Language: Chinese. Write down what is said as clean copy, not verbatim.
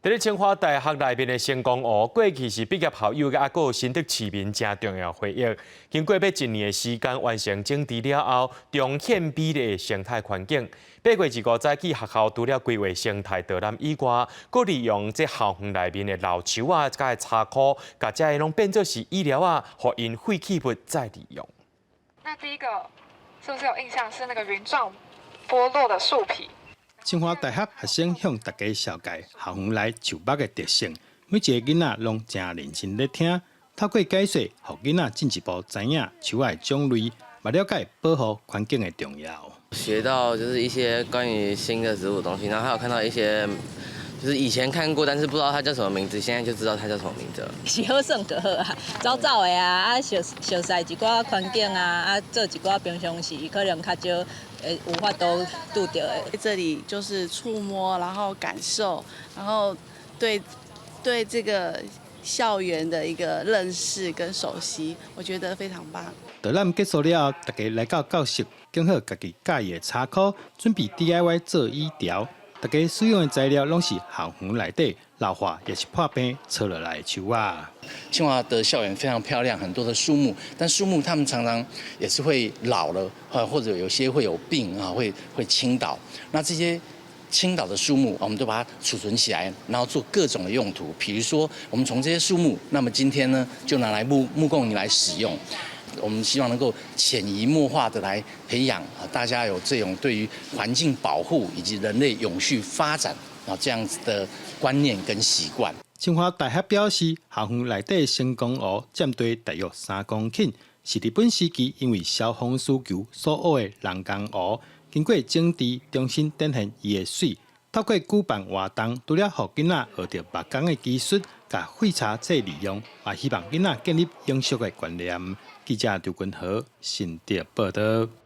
在清华大学内面的成功湖，过去是毕业校友甲个新竹市民真重要回忆。经过要1年的时间完成整治了后，重现美丽的生态环境。8月25早起，学校除了规划生态导览以外，佫利用这校园内面的老树啊、甲茶枯，甲这拢变作是医疗啊，互因废弃物再利用。那第一个是不是有印象？是那个云状剥落的树皮。 清华大学学生向大家绍介校园内树木的特性，每一个囡仔拢真认真咧听。透过解说，互囡仔进一步知影树的种类，也了解保护环境的重要。学到就是一些关于新的植物的东西，然后还有看到一些就是以前看过，但是不知道它叫什么名字，现在就知道它叫什么名字了。是好算就好啊，走走的啊，熟悉一寡环境啊，做一寡平常时可能较少无法都拄到的。这里就是触摸，然后感受，然后对这个校园的一个认识跟熟悉，我觉得非常棒。导览结束了后，大家来到教室，拣好家己介意的茶枯，准备 DIY 做医疗。大家使用的材料拢是校园内底老化也是破病扯落来的树啊。清华的校园非常漂亮，很多的树木，但树木它们常常也是会老了，或者有些会有病啊，会倾倒。那这些倾倒的树木，我们都把它储存起来，然后做各种的用途。比如说，我们从这些树木，那么今天呢，就拿来木工来使用。我们希望能够潜移默化的来培养大家有这种对于环境保护以及人类永续发展这样子的观念跟习惯。清华大学表示，校园内底成功湖占地大约3公顷，是日本时期因为消防需求所挖的人工湖，经过整治，重新展现伊的水。透过举办活动，除了让囡仔学到木工的技术，甲废茶再利用，也希望囡仔建立永续的观念。记者刘君豪，新竹报道。